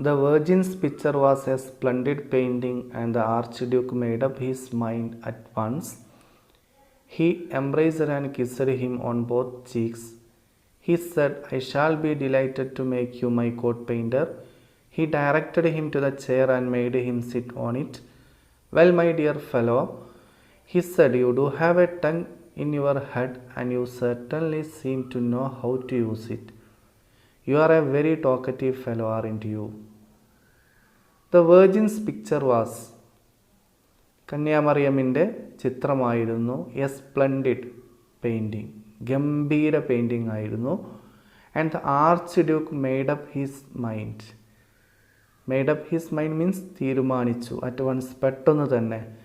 The Virgin's picture was a splendid painting, and the Archduke made up his mind at once. He embraced and kissed him on both cheeks. He said, "I shall be delighted to make you my coat painter." He directed him to the chair and made him sit on it. "Well, my dear fellow," he said, "you do have a tongue in your head, and you certainly seem to know how to use it. You are a very talkative fellow, aren't you?" The Virgin's picture was, കന്യാമറിയമിൻ്റെ ചിത്രമായിരുന്നു, A splendid painting, ഗംഭീര painting ആയിരുന്നു. And the arch Duke made up his mind. Made up his mind means തീരുമാനിച്ചു, at once, പെട്ടെന്ന് തന്നെ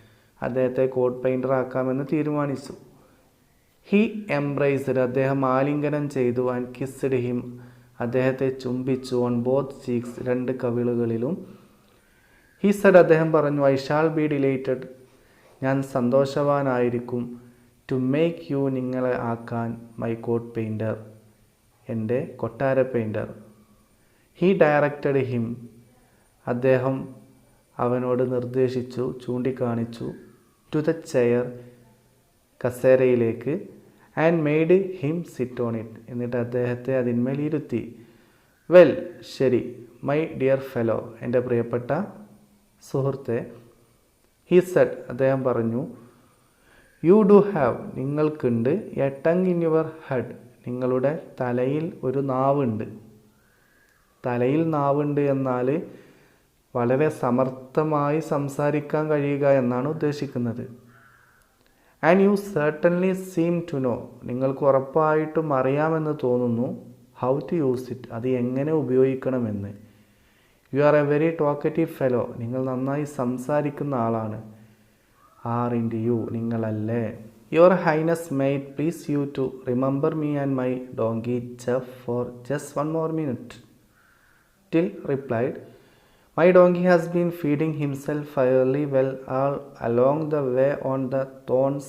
അദ്ദേഹത്തെ coat painter ആക്കാമെന്ന് തീരുമാനിച്ചു. He എംബ്രൈസ്ഡ്, അദ്ദേഹം ആലിംഗനം ചെയ്തു. ആൻഡ് കിസ്ഡ് ഹിം, അദ്ദേഹത്തെ ചുംബിച്ചു. ഓൺ ബോത്ത് ചീക്സ്, രണ്ട് കവിളുകളിലും. ഹി സെഡ്, അദ്ദേഹം പറഞ്ഞു, "ഐ ഷാൾ ബി ഡിലൈറ്റഡ്, ഞാൻ സന്തോഷവാനായിരിക്കും. ടു മേക്ക് യു, നിങ്ങളെ ആക്കാൻ, മൈ കോട്ട് പെയിൻറ്റർ, എൻ്റെ കൊട്ടാര പെയിൻറ്റർ." ഹി ഡയറക്റ്റഡ് ഹിം, അദ്ദേഹം അവനോട് നിർദ്ദേശിച്ചു, ചൂണ്ടിക്കാണിച്ചു. ടു ദ ചെയർ, കസേരയിലേക്ക്. And made him sit on it, എന്നിട്ട് അദ്ദേഹത്തെ അതിന്മേൽ ഇരുത്തി. "വെൽ, ശരി, മൈ ഡിയർ ഫെലോ, എൻ്റെ പ്രിയപ്പെട്ട സുഹൃത്തെ." ഹി സെഡ്, അദ്ദേഹം പറഞ്ഞു, "യു ഡു ഹാവ്, നിങ്ങൾക്കുണ്ട്, A tongue in your head, നിങ്ങളുടെ തലയിൽ ഒരു നാവുണ്ട്." തലയിൽ നാവുണ്ട് എന്നാൽ വളരെ സമർത്ഥമായി സംസാരിക്കാൻ കഴിയുക എന്നാണ് ഉദ്ദേശിക്കുന്നത്. And you certainly seem to know, നിങ്ങൾക്ക് ഉറപ്പായിട്ടും അറിയാമെന്ന് തോന്നുന്നു, ഹൗ ടു യൂസ് ഇറ്റ്, അത് എങ്ങനെ ഉപയോഗിക്കണമെന്ന്. You are a very talkative fellow, നിങ്ങൾ നന്നായി സംസാരിക്കുന്ന ആളാണ്. ആറിൻഡ് യു, നിങ്ങളല്ലേ. Your highness made please you to remember me and my donkey Jeff for just one more minute. Till replied, "My donkey has been feeding himself fairly well all along the way on the thorns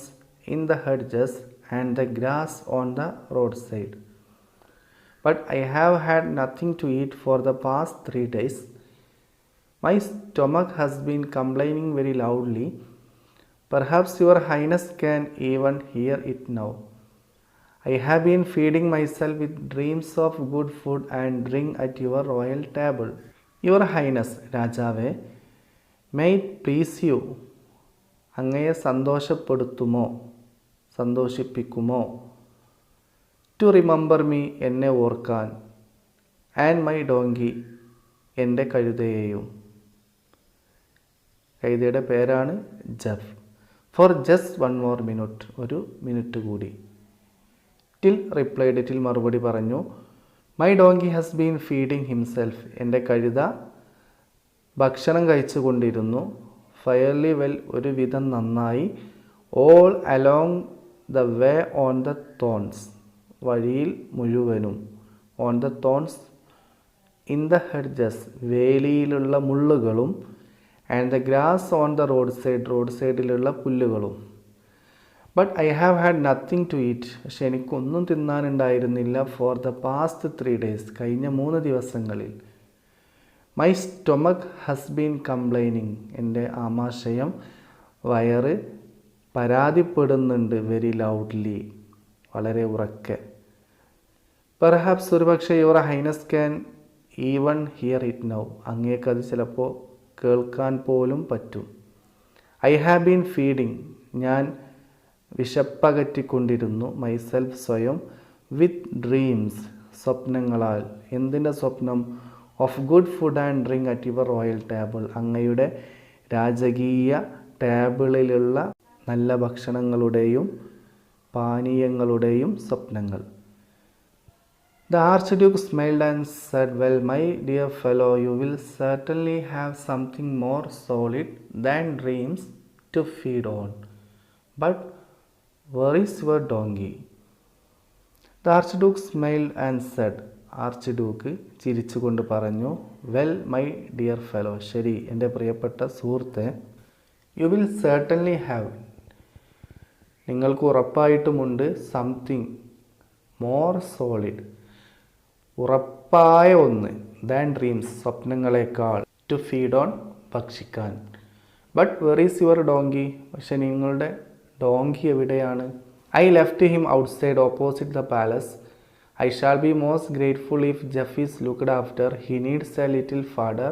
in the hedges and the grass on the roadside. But I have had nothing to eat for the past 3 days. My stomach has been complaining very loudly. Perhaps your highness can even hear it now. I have been feeding myself with dreams of good food and drink at your royal table. Your highness, രാജാവേ, may it please you, അങ്ങയെ സന്തോഷപ്പെടുത്തുമോ, സന്തോഷിപ്പിക്കുമോ, to remember me, എന്നെ ഓർക്കാൻ, and my donkey, എൻ്റെ കഴുതയെയും. കഴുതയുടെ പേരാണ് Jeff. For just one more minute, ഒരു മിനിറ്റ് കൂടി. ടിൽ റിപ്ലൈഡ്, ടിൽ മറുപടി പറഞ്ഞു, "my donkey has been feeding himself, എൻ്റെ കഴുത ഭക്ഷണം കഴിച്ചു കൊണ്ടിരുന്നു. ഫയർലി വെൽ, ഒരുവിധം നന്നായി. All along the way on the thorns, വഴിയിൽ മുഴുവനും. On the thorns, in the hedges, വേലിയിലുള്ള മുള്ളുകളും. And the grass on the road side, road സൈഡിലുള്ള പുല്ലുകളും. But I have had nothing to eat, പക്ഷെ എനിക്കൊന്നും തിന്നാനുണ്ടായിരുന്നില്ല. ഫോർ ദ പാസ്റ്റ് 3 days, കഴിഞ്ഞ 3 ദിവസങ്ങളിൽ. My stomach has been complaining, എൻ്റെ ആമാശയം, വയറ് പരാതിപ്പെടുന്നുണ്ട്, വെരി ലൗഡ്ലി, വളരെ ഉറക്കെ. പെർഹാപ്സ്, ഒരുപക്ഷെ, your highness can even hear it now, അങ്ങേക്കത് ചിലപ്പോൾ കേൾക്കാൻ പോലും പറ്റും. ഐ ഹാവ് ബീൻ ഫീഡിങ്, ഞാൻ വിശപ്പകറ്റിക്കൊണ്ടിരുന്നു, മൈസെൽഫ്, സ്വയം, വിത്ത് ഡ്രീംസ്, സ്വപ്നങ്ങളാൽ. എന്തിൻ്റെ സ്വപ്നം? Of good food and drink at your royal table, അങ്ങയുടെ രാജകീയ ടേബിളിലുള്ള നല്ല ഭക്ഷണങ്ങളുടെയും പാനീയങ്ങളുടെയും സ്വപ്നങ്ങൾ. The Archduke smiled and said, "Well, my dear fellow, you will certainly have something more solid than dreams to feed on. But where is your donkey?" The Archduke smiled and said, archduke ചിരിച്ചുകൊണ്ട് പറഞ്ഞു, "well, my dear fellow, ശരി, എൻ്റെ പ്രിയപ്പെട്ട സുഹൃത്തെ, you will certainly have, നിങ്ങൾക്ക് ഉറപ്പായിട്ടുമുണ്ട്, something more solid, ഉറപ്പായ ഒന്ന്, than dreams സ്വപ്നങ്ങളെക്കാൾ, ടു ഫീഡ് ഓൺ ഭക്ഷിക്കാൻ. But where is your donkey? പക്ഷെ നിങ്ങളുടെ ഡോങ്കി എവിടെയാണ്? I left him outside opposite the palace. I shall be most grateful if Jeff is looked after. He needs a little fodder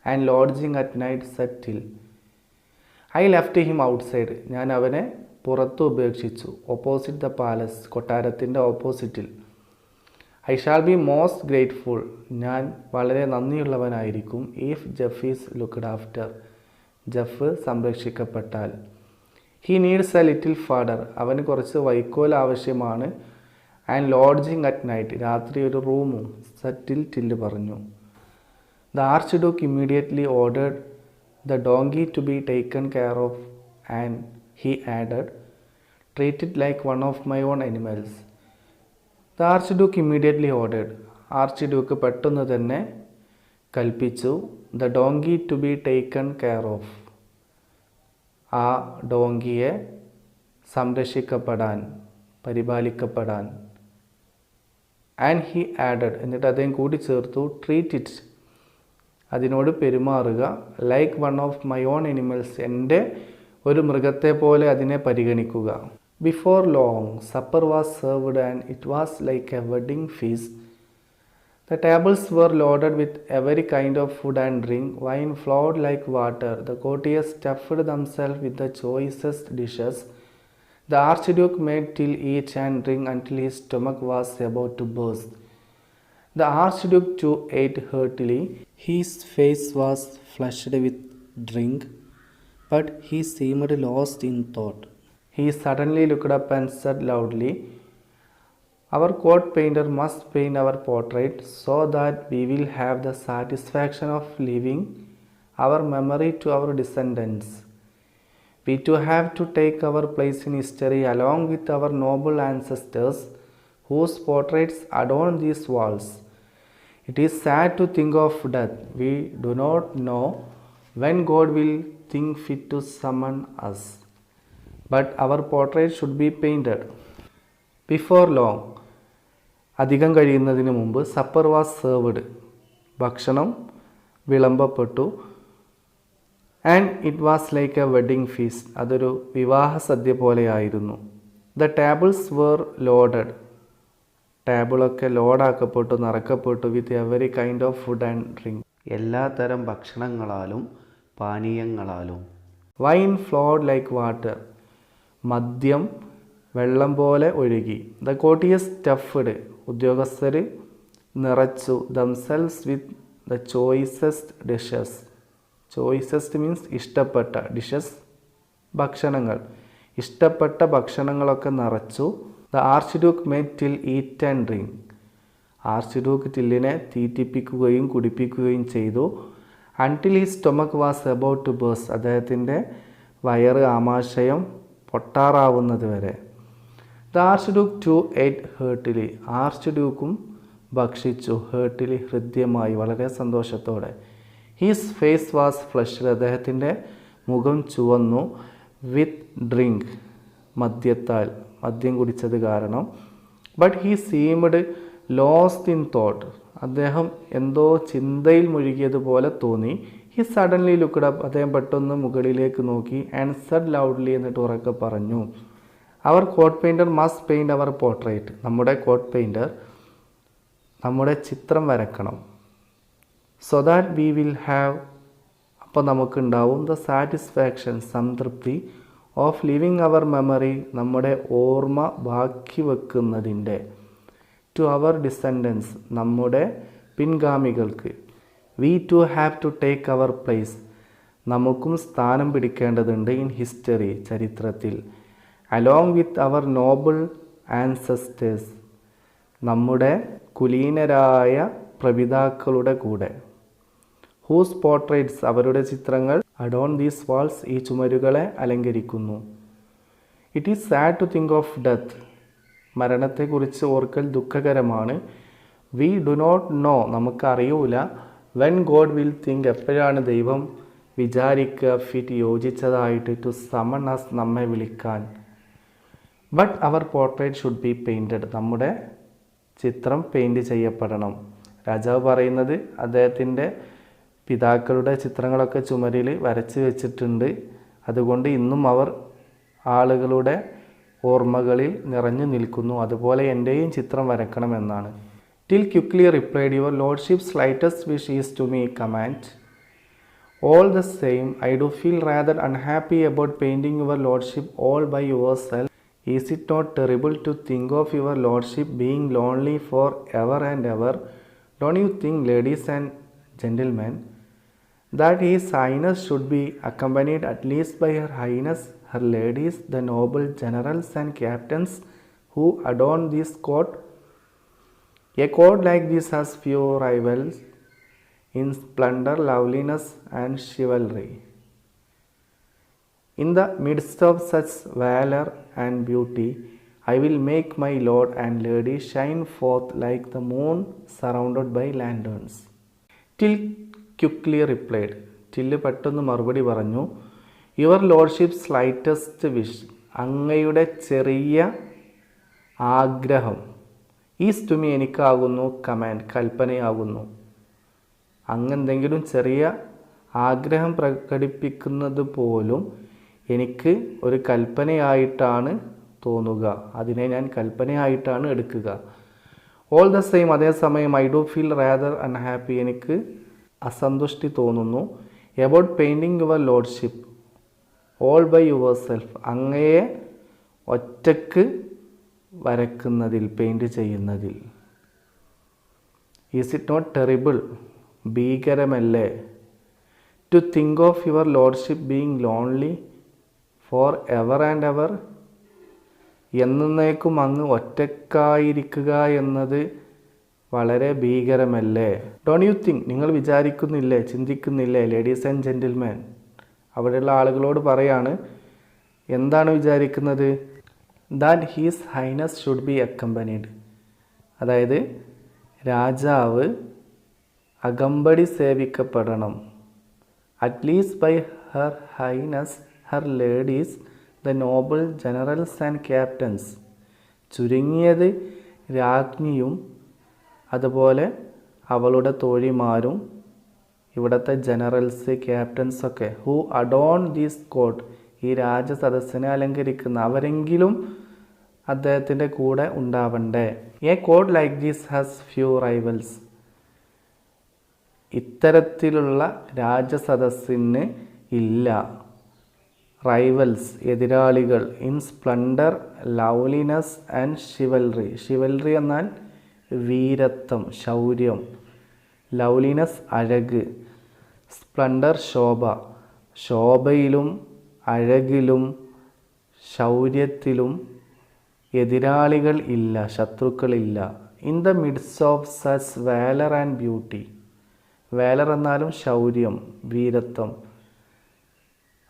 and lodging at night, said Till. I left him outside. ഞാൻ അവനെ പുറത്ത് ഉപേക്ഷിച്ചു. Opposite the palace, കൊട്ടാരത്തിൻ്റെ ഓപ്പോസിറ്റിൽ. I shall be most grateful. ഞാൻ വളരെ നന്ദിയുള്ളവനായിരിക്കും. If Jeff is looked after. Jeff സംരക്ഷിക്കപ്പെട്ടാൽ. He needs a little fodder. അവന് കുറച്ച് വൈക്കോൽ ആവശ്യമാണ്. And lodging at night. രാത്രി ഒരു റൂമും, സറ്റിൽ ടില്ല് പറഞ്ഞു. The archduke immediately ordered the donkey to be taken care of and he added, treat it like one of my own animals. The archduke immediately ordered. Archduke പെട്ടെന്ന് തന്നെ കൽപ്പിച്ചു. The donkey to be taken care of. ആ ഡോങ്കിയെ സംരക്ഷിക്കപ്പെടാൻ, പരിപാലിക്കപ്പെടാൻ. And he added. എന്നിട്ട് അദ്ദേഹം കൂട്ടിച്ചേർത്തു, ട്രീറ്റ് ഇറ്റ്. അതിനോട് പെരുമാറുക. Like one of my own animals. എൻ്റെ ഒരു മൃഗത്തെ പോലെ അതിനെ പരിഗണിക്കുക. Before long supper was served and it was like a wedding feast. The tables were loaded with every kind of food and drink. Wine flowed like water. The courtiers stuffed themselves with the choicest dishes. The archduke made Till eat and drink until his stomach was about to burst. The archduke too ate heartily. His face was flushed with drink, but he seemed lost in thought. He suddenly looked up and said loudly, our court painter must paint our portrait so that we will have the satisfaction of leaving our memory to our descendants. We too have to take our place in history along with our noble ancestors whose portraits adorn these walls. It is sad to think of death. We do not know when God will think fit to summon us. But our portrait should be painted. Before long, അധികം കഴിയുന്നതിന് മുമ്പ്, supper was served. ഭക്ഷണം വിളമ്പപ്പെട്ടു. And it was like a wedding feast. അതൊരു വിവാഹ സദ്യ പോലെയായിരുന്നു. The tables were loaded. ടേബിളൊക്കെ ലോഡാക്കപ്പെട്ടു, നിറക്കപ്പെട്ടു. With every kind of food and drink. എല്ലാ തരം ഭക്ഷണങ്ങളാലും പാനീയങ്ങളാലും. Wine flowed like water. മദ്യം വെള്ളം പോലെ ഒഴുകി. The courtiers stuffed. ഉദ്യോഗസ്ഥർ നിറച്ചു. Damsels with the choicest dishes. Choicest means ഇഷ്ടപ്പെട്ട, ഡിഷസ് ഭക്ഷണങ്ങൾ, ഇഷ്ടപ്പെട്ട ഭക്ഷണങ്ങളൊക്കെ നിറച്ചു. The archduke made till eat and drink. Arch Duke ടില്ലിനെ തീറ്റിപ്പിക്കുകയും കുടിപ്പിക്കുകയും ചെയ്തു. Until he stomach was about to burst. അദ്ദേഹത്തിൻ്റെ വയറ്, ആമാശയം പൊട്ടാറാവുന്നത് വരെ. The archduke too ate heartily. ആർച്ച് ഡ്യൂക്കും ഭക്ഷിച്ചു. ഹേർട്ടിലി ഹൃദ്യമായി, വളരെ സന്തോഷത്തോടെ. His face was flushed. അദ്ദേഹത്തിൻ്റെ മുഖം ചുവന്നു. വിത്ത് ഡ്രിങ്ക്, മദ്യത്താൽ, മദ്യം കുടിച്ചത് കാരണം. But he seemed lost in thought. അദ്ദേഹം എന്തോ ചിന്തയിൽ മുഴുകിയതുപോലെ തോന്നി. He suddenly looked up. അദ്ദേഹം പെട്ടെന്ന് മുകളിലേക്ക് നോക്കി. ആൻഡ് സെഡ് ലൗഡ്ലി, എന്നിട്ട് ഉറക്കെ പറഞ്ഞു, our court painter must paint our portrait. നമ്മുടെ കോട്ട് പെയിൻറ്റർ നമ്മുടെ ചിത്രം വരക്കണം. So that we will have, അപ്പോൾ നമുക്കുണ്ടാവും ദ സാറ്റിസ്ഫാക്ഷൻ, സംതൃപ്തി, ഓഫ് ലിവിങ് അവർ മെമ്മറി, നമ്മുടെ ഓർമ്മ ബാക്കി വെക്കുന്നതിൻ്റെ, ടു അവർ ഡിസെൻഡൻസ്, നമ്മുടെ പിൻഗാമികൾക്ക്. We too have to take our place, നമുക്കും സ്ഥാനം പിടിക്കേണ്ടതുണ്ട്. ഇൻ ഹിസ്റ്ററി, ചരിത്രത്തിൽ. Along with our noble ancestors, നമ്മുടെ കുലീനരായ പ്രപിതാക്കളുടെ കൂടെ. ഹൂസ് പോർട്രേറ്റ്സ്, അവരുടെ ചിത്രങ്ങൾ. അഡോൺ ദീസ് വാൾസ്, ഈ ചുമരുകളെ അലങ്കരിക്കുന്നു. It is sad to think of death, മരണത്തെക്കുറിച്ച് ഓർക്കൽ ദുഃഖകരമാണ്. വി ഡു നോട്ട് നോ, നമുക്കറിയൂല. വെൻ ഗോഡ് വിൽ തിങ്ക്, എപ്പോഴാണ് ദൈവം വിചാരിക്കുക, ഫിറ്റ്, യോജിച്ചതായിട്ട്, ടു സമൺ അസ്, നമ്മെ വിളിക്കാൻ. But our portrait should be painted, നമ്മുടെ ചിത്രം പെയിൻറ്റ് ചെയ്യപ്പെടണം. രാജാവ് പറയുന്നത് അദ്ദേഹത്തിൻ്റെ പിതാക്കളുടെ ചിത്രങ്ങളൊക്കെ ചുമരിൽ വരച്ച് വെച്ചിട്ടുണ്ട്, അതുകൊണ്ട് ഇന്നും അവർ ആളുകളുടെ ഓർമ്മകളിൽ നിറഞ്ഞു നിൽക്കുന്നു, അതുപോലെ എൻ്റെയും ചിത്രം വരക്കണമെന്നാണ്. Till quickly replied, your lordship's lightest wish is to me command. All the same, I do feel rather unhappy about painting your lordship all by yourself. Is it not terrible to think of your lordship being lonely for ever and ever? Don't you think, ladies and gentlemen, that His Highness should be accompanied at least by Her Highness, her ladies, the noble generals and captains who adorn this court? A court like this has few rivals in splendor, loveliness and chivalry. In the midst of such valor and beauty, I will make my lord and lady shine forth like the moon surrounded by lanterns. Till quickly replied, till പെട്ടെന്ന് മറുപടി പറഞ്ഞു, your ലോർഡ്ഷിപ്സ് slightest wish, അങ്ങയുടെ ചെറിയ ആഗ്രഹം, is to me എനിക്കാകുന്നു, command കൽപ്പനയാകുന്നു. അങ്ങെന്തെങ്കിലും ചെറിയ ആഗ്രഹം പ്രകടിപ്പിക്കുന്നത് പോലും എനിക്ക് ഒരു കൽപ്പനയായിട്ടാണ് തോന്നുക, അതിനെ ഞാൻ കൽപ്പനയായിട്ടാണ് എടുക്കുക. ഓൾ ദ സെയിം, അതേസമയം I do feel rather unhappy, എനിക്ക് അസന്തുഷ്ടി തോന്നുന്നു. About painting your lordship all by yourself, അങ്ങയെ ഒറ്റക്ക് വരക്കുന്നതിൽ, പെയിൻറ്റ് ചെയ്യുന്നതിൽ. ഈസ് ഇറ്റ് നോട്ട് ടെറിബിൾ, ഭീകരമല്ലേ, to think of your lordship being lonely for ever and ever, എന്നേക്കും അങ്ങ് ഒറ്റക്കായിരിക്കുക എന്നത് വളരെ ഭീകരമല്ലേ. ഡോണ്ട് യു തിങ്ക്, നിങ്ങൾ വിചാരിക്കുന്നില്ലേ, ചിന്തിക്കുന്നില്ലേ, ലേഡീസ് ആൻഡ് ജെൻറ്റിൽമാൻ, അവിടെയുള്ള ആളുകളോട് പറയാണ്, എന്താണ് വിചാരിക്കുന്നത്, that his highness should be accompanied, അതായത് രാജാവ് അകമ്പടി സേവിക്കപ്പെടണം, at least by her highness, her ladies, the noble generals and captains, ചുരുങ്ങിയത് രാജ്ഞിയും അതുപോലെ അവളുടെ തോഴിമാരും ഇവിടുത്തെ ജനറൽസ്, ക്യാപ്റ്റൻസൊക്കെ, ഹൂ അഡോൺ ദീസ് കോട്ട്, ഈ രാജസദസ്സിനെ അലങ്കരിക്കുന്ന അവരെങ്കിലും അദ്ദേഹത്തിൻ്റെ കൂടെ ഉണ്ടാവണ്ടേ. A court like these has few rivals, ഇത്തരത്തിലുള്ള രാജസദസ്സിന് ഇല്ല റൈവൽസ്, എതിരാളികൾ, in splendour, loveliness and chivalry, chivalry എന്നാൽ വീരത്വം, ശൗര്യം, ലവ്ലിനെസ് അഴക്, സ്പ്ലണ്ടർ ശോഭ, ശോഭയിലും അഴകിലും ശൗര്യത്തിലും എതിരാളികൾ ഇല്ല, ശത്രുക്കളില്ല. In the midst of such valour and beauty, valour എന്നാലും ശൗര്യം, വീരത്വം,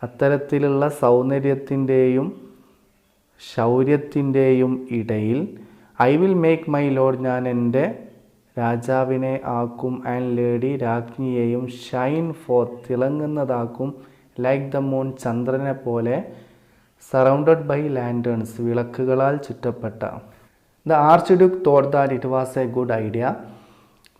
അത്തരത്തിലുള്ള സൗന്ദര്യത്തിൻ്റെയും ശൗര്യത്തിൻ്റെയും ഇടയിൽ, I will make my lord, ഞാൻ എൻ്റെ രാജാവിനെ ആക്കും, ആൻഡ് ലേഡി, രാജ്ഞിയെയും, ഷൈൻ ഫോർത്ത്, തിളങ്ങുന്നതാക്കും, ലൈക്ക് ദ മൂൺ, ചന്ദ്രനെ പോലെ, സറൗണ്ടഡ് ബൈ ലാൻറ്റേൺസ്, വിളക്കുകളാൽ ചുറ്റപ്പെട്ട. The archduke thought that it was a good idea.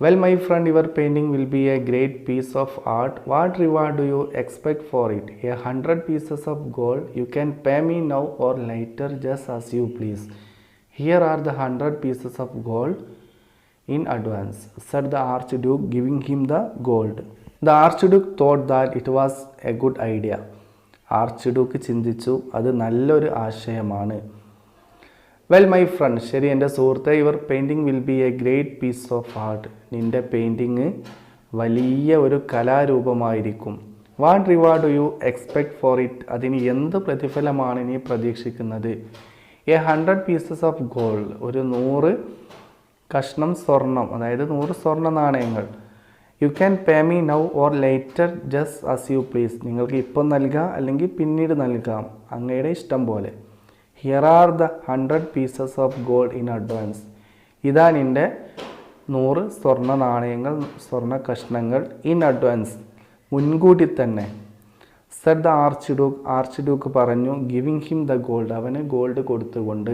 Well my friend, your painting will be a great piece of art. What reward do you expect for it? 100 pieces of gold. You can pay me now or later, just as you please. Here are the 100 pieces of gold in advance, said the Archduke, giving him the gold. The Archduke thought that it was a good idea. Archduke ചിന്തിച്ചു, അത് നല്ലൊരു ആശയമാണ്. Well my front, ശരി എൻ്റെ സുഹൃത്തെ, your painting will be a great piece of art, നിൻ്റെ painting വലിയ ഒരു കലാരൂപമായിരിക്കും. What reward do you expect for it? അതിന് എന്ത് പ്രതിഫലമാണ് നീ പ്രതീക്ഷിക്കുന്നത്? 100 pieces of gold, ഒരു 100 കഷ്ണം സ്വർണം, അതായത് 100 സ്വർണ്ണ നാണയങ്ങൾ. You can pay me now or later, just as you please, നിങ്ങൾക്ക് ഇപ്പം നൽകാം അല്ലെങ്കിൽ പിന്നീട് നൽകാം, അങ്ങയുടെ ഇഷ്ടം പോലെ. Here are the 100 pieces of gold in advance, ഇതാ നിൻ്റെ 100 സ്വർണ്ണ നാണയങ്ങൾ, സ്വർണ്ണ കഷ്ണങ്ങൾ, ഇൻ അഡ്വാൻസ്, മുൻകൂട്ടി തന്നെ. സെഡ് ദ ആർച്ച്ഡ്യൂക്ക്, ആർച്ച്ഡ്യൂക്ക് പറഞ്ഞു, ഗിവിങ് ഹിം ദ ഗോൾഡ്, അവന് ഗോൾഡ് കൊടുത്തുകൊണ്ട്.